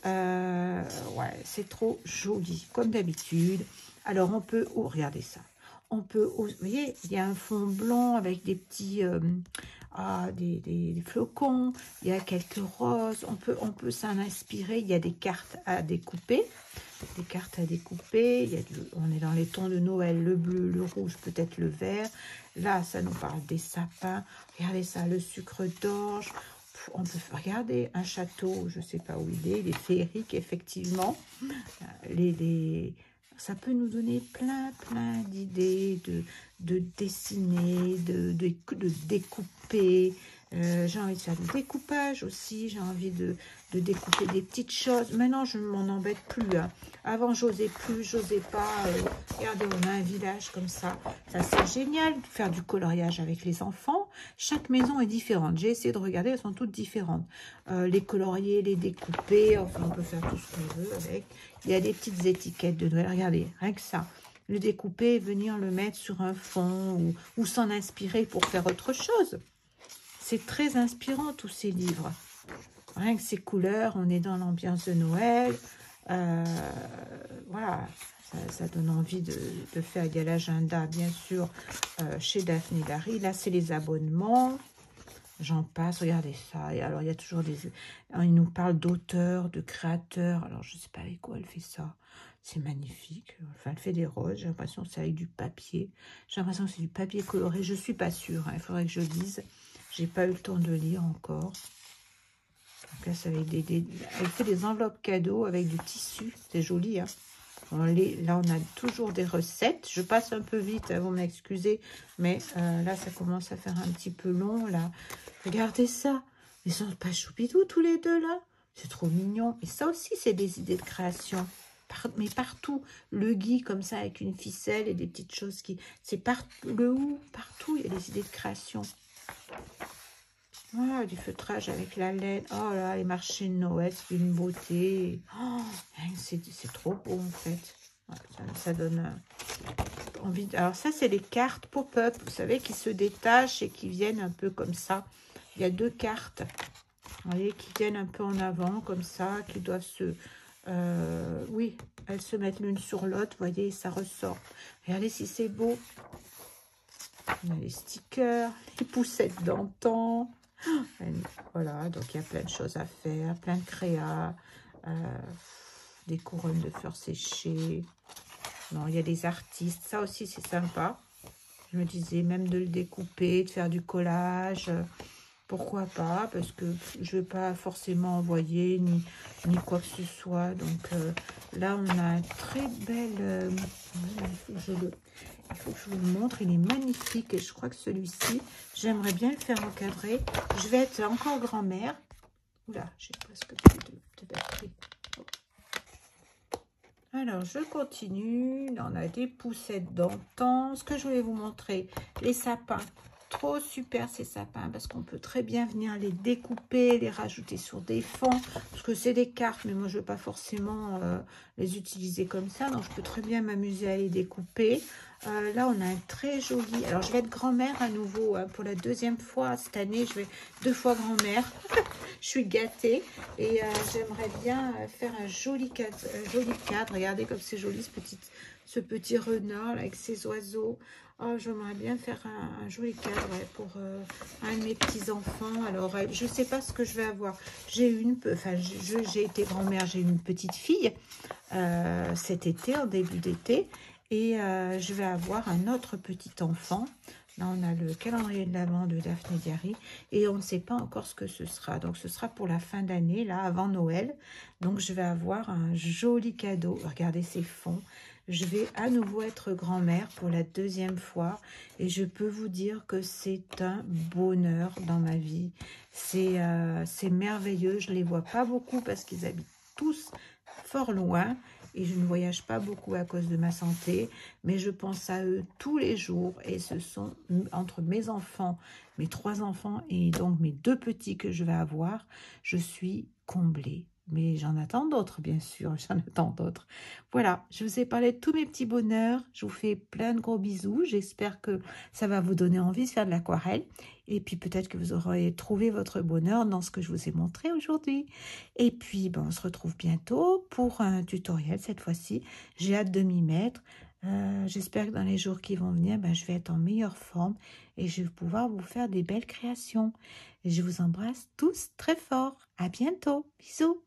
Ouais, c'est trop joli, comme d'habitude. Alors, on peut... Oh, regardez ça. On peut... vous voyez, il y a un fond blanc avec des petits... des flocons, il y a quelques roses, on peut s'en inspirer, il y a des cartes à découper. Des cartes à découper, on est dans les tons de Noël, le bleu, le rouge, peut-être le vert. Là, ça nous parle des sapins. Regardez ça, le sucre d'orge. On peut regarder un château, je ne sais pas où il est féerique, effectivement. Ça peut nous donner plein d'idées de dessiner, de découper. J'ai envie de faire du découpage aussi, j'ai envie de découper des petites choses. Maintenant, je ne m'en embête plus. Hein. Avant, j'osais pas. Regardez, on a un village comme ça. Ça, c'est génial de faire du coloriage avec les enfants. Chaque maison est différente. J'ai essayé de regarder, elles sont toutes différentes. Les colorier, les découper, enfin, on peut faire tout ce qu'on veut avec. Il y a des petites étiquettes de Noël. Regardez, rien que ça. Le découper, venir le mettre sur un fond ou s'en inspirer pour faire autre chose. C'est très inspirant, tous ces livres. Rien que ces couleurs, on est dans l'ambiance de Noël. Voilà, ça donne envie de faire. Il y a l'agenda, bien sûr, chez Daphné Larry. Là, c'est les abonnements. J'en passe, regardez ça. Et alors, il y a toujours il nous parle d'auteurs, de créateurs. Alors, je ne sais pas avec quoi elle fait ça. C'est magnifique. Enfin, elle fait des roses. J'ai l'impression que c'est avec du papier. J'ai l'impression que c'est du papier coloré. Je ne suis pas sûre. Hein. Il faudrait que je lise. J'ai pas eu le temps de lire encore. Donc là, c'est avec elle fait des enveloppes cadeaux avec du tissu. C'est joli, hein. Là, on a toujours des recettes. Je passe un peu vite, hein, vous m'excusez. Mais là, ça commence à faire un petit peu long, là. Regardez ça. Ils sont pas choupidous, tous les deux, là. C'est trop mignon. Et ça aussi, c'est des idées de création. Mais partout. Le gui, comme ça, avec une ficelle et des petites choses qui... C'est partout, il y a des idées de création. Voilà, du feutrage avec la laine. Oh là, les marchés de Noël, c'est une beauté. Oh, c'est trop beau, en fait. Ça donne envie. Alors ça, c'est les cartes pop-up, vous savez, qui se détachent et qui viennent un peu comme ça. Il y a 2 cartes, vous voyez, qui viennent un peu en avant, comme ça, qui doivent se... oui, elles se mettent l'une sur l'autre, vous voyez, ça ressort. Regardez si c'est beau. On a les stickers, les poussettes d'antan. Voilà, donc il y a plein de choses à faire, plein de créas, des couronnes de fleurs séchées. Non, il y a des artistes, ça aussi c'est sympa. Je me disais même de le découper, de faire du collage, pourquoi pas, parce que je ne vais pas forcément envoyer ni quoi que ce soit. Donc là, on a un très bel... il faut que je vous le montre, il est magnifique et je crois que celui-ci, j'aimerais bien le faire encadrer. Je vais être encore grand-mère. Oula, j'ai presque plus de batterie. Alors, je continue. On a des poussettes d'antan. Ce que je voulais vous montrer, les sapins. Trop super ces sapins parce qu'on peut très bien venir les découper, les rajouter sur des fonds. Parce que c'est des cartes, mais moi je ne veux pas forcément les utiliser comme ça. Donc je peux très bien m'amuser à les découper. Là on a un très joli... Alors je vais être grand-mère à nouveau hein, pour la 2e fois cette année. Je vais 2 fois grand-mère. Je suis gâtée. Et j'aimerais bien faire un joli cadre. Regardez comme c'est joli ce petit renard là, avec ses oiseaux. Oh, j'aimerais bien faire un joli cadre ouais, pour un de mes petits-enfants. Alors, je ne sais pas ce que je vais avoir. J'ai été grand-mère, j'ai une petite fille cet été, en début d'été. Et je vais avoir un autre petit enfant. Là, on a le calendrier de l'Avent de Daphné Diary. Et on ne sait pas encore ce que ce sera. Donc, ce sera pour la fin d'année, là, avant Noël. Donc, je vais avoir un joli cadeau. Regardez ces fonds. Je vais à nouveau être grand-mère pour la 2e fois et je peux vous dire que c'est un bonheur dans ma vie. C'est merveilleux. Je ne les vois pas beaucoup parce qu'ils habitent tous fort loin et je ne voyage pas beaucoup à cause de ma santé, mais je pense à eux tous les jours et ce sont entre mes enfants, mes 3 enfants et donc mes 2 petits que je vais avoir, je suis comblée. Mais j'en attends d'autres, bien sûr, j'en attends d'autres. Voilà, je vous ai parlé de tous mes petits bonheurs. Je vous fais plein de gros bisous. J'espère que ça va vous donner envie de faire de l'aquarelle. Et puis peut-être que vous aurez trouvé votre bonheur dans ce que je vous ai montré aujourd'hui. Et puis, ben, on se retrouve bientôt pour un tutoriel cette fois-ci. J'ai hâte de m'y mettre. J'espère que dans les jours qui vont venir, ben, je vais être en meilleure forme et je vais pouvoir vous faire des belles créations. Et je vous embrasse tous très fort. À bientôt. Bisous.